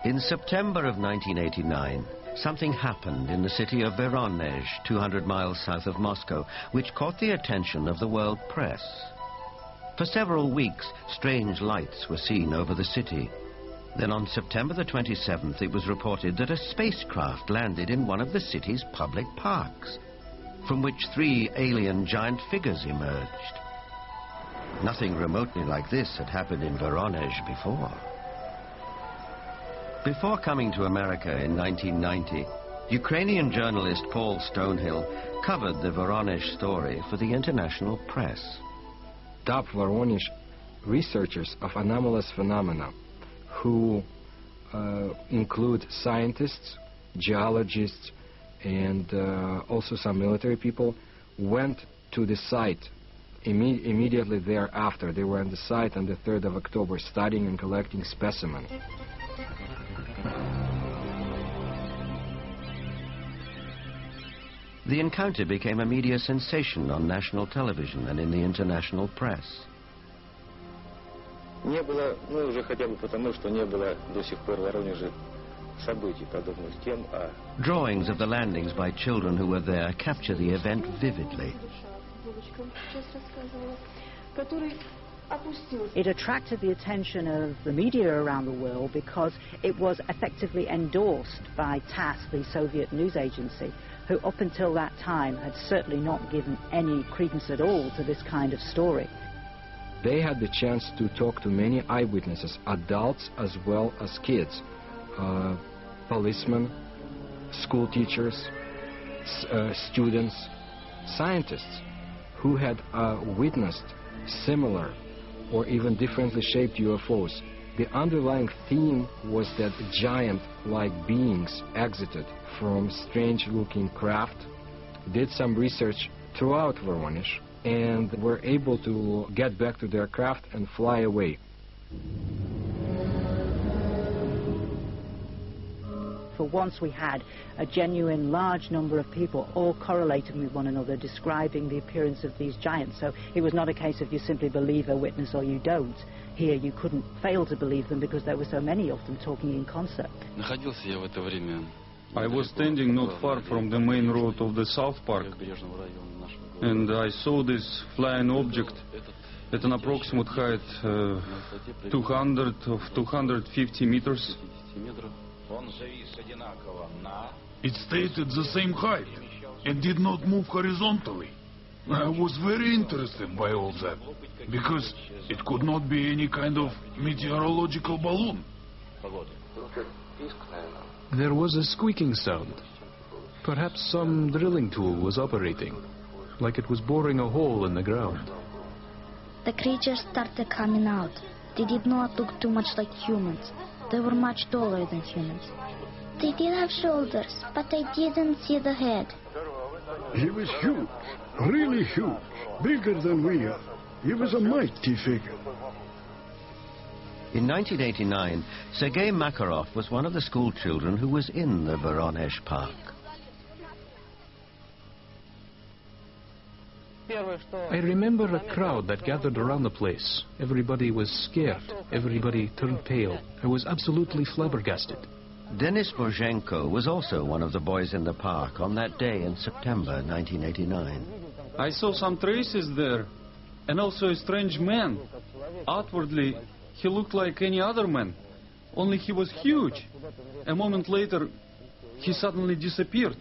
In September of 1989, something happened in the city of Voronezh, 200 miles south of Moscow, which caught the attention of the world press. For several weeks, strange lights were seen over the city. Then on September the 27th, it was reported that a spacecraft landed in one of the city's public parks, from which 3 alien giant figures emerged. Nothing remotely like this had happened in Voronezh before. Before coming to America in 1990, Ukrainian journalist Paul Stonehill covered the Voronezh story for the international press. Top Voronezh researchers of anomalous phenomena, who include scientists, geologists, and also some military people, went to the site immediately thereafter. They were on the site on the 3rd of October studying and collecting specimens. The encounter became a media sensation on national television and in the international press. Не было, ну уже хотя бы потому, что не было до сих пор в Воронеже событий, подобных тем, Drawings of the landings by children who were there capture the event vividly. It attracted the attention of the media around the world because it was effectively endorsed by TASS, the Soviet news agency, who up until that time had certainly not given any credence at all to this kind of story. They had the chance to talk to many eyewitnesses, adults as well as kids, policemen, school teachers, students, scientists who had witnessed similar or even differently shaped UFOs. The underlying theme was that giant-like beings exited from strange-looking craft, did some research throughout Voronezh, and were able to get back to their craft and fly away. For once we had a genuine large number of people all correlating with one another, describing the appearance of these giants. So it was not a case of you simply believe a witness or you don't. Here you couldn't fail to believe them because there were so many of them talking in concert. I was standing not far from the main road of the South Park, and I saw this flying object at an approximate height 250 meters. It stayed at the same height and did not move horizontally. I was very interested by all that, because it could not be any kind of meteorological balloon. There was a squeaking sound. Perhaps some drilling tool was operating, like it was boring a hole in the ground. The creatures started coming out. They did not look too much like humans. They were much taller than humans. They did have shoulders, but I didn't see the head. He was huge, really huge, bigger than we are. He was a mighty figure. In 1989, Sergei Makarov was one of the school children who was in the Voronezh park. I remember a crowd that gathered around the place. Everybody was scared. Everybody turned pale. I was absolutely flabbergasted. Denis Bozhenko was also one of the boys in the park on that day in September 1989. I saw some traces there, and also a strange man. Outwardly, he looked like any other man, only he was huge. A moment later, he suddenly disappeared.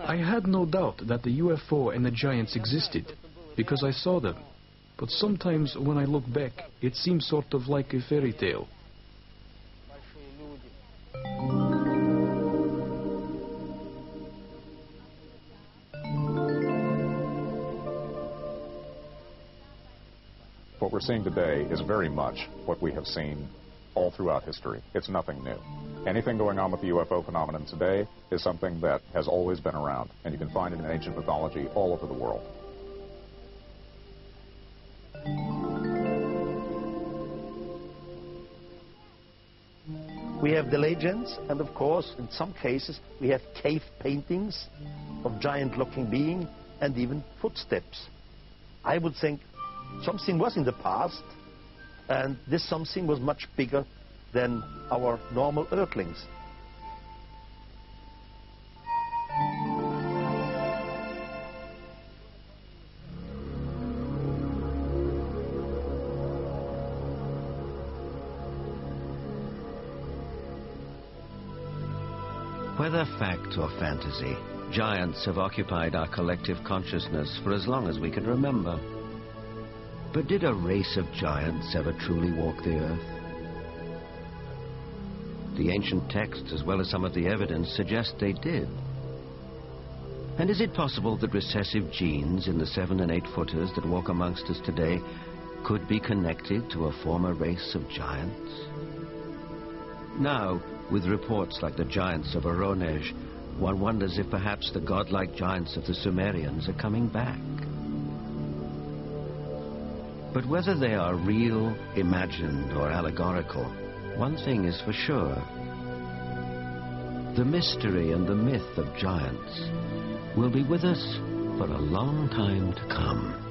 I had no doubt that the UFO and the giants existed, because I saw them. But sometimes when I look back, it seems sort of like a fairy tale. What we're seeing today is very much what we have seen all throughout history. It's nothing new. Anything going on with the UFO phenomenon today is something that has always been around, and you can find it in ancient mythology all over the world. We have the legends, and of course, in some cases, we have cave paintings of giant-looking beings and even footsteps. I would think something was in the past, And this something was much bigger than our normal earthlings. Whether fact or fantasy, giants have occupied our collective consciousness for as long as we can remember. But did a race of giants ever truly walk the earth? The ancient texts, as well as some of the evidence, suggest they did. And is it possible that recessive genes in the 7- and 8-footers that walk amongst us today could be connected to a former race of giants? Now, with reports like the giants of Voronezh, one wonders if perhaps the godlike giants of the Sumerians are coming back. But whether they are real, imagined, or allegorical, one thing is for sure. The mystery and the myth of giants will be with us for a long time to come.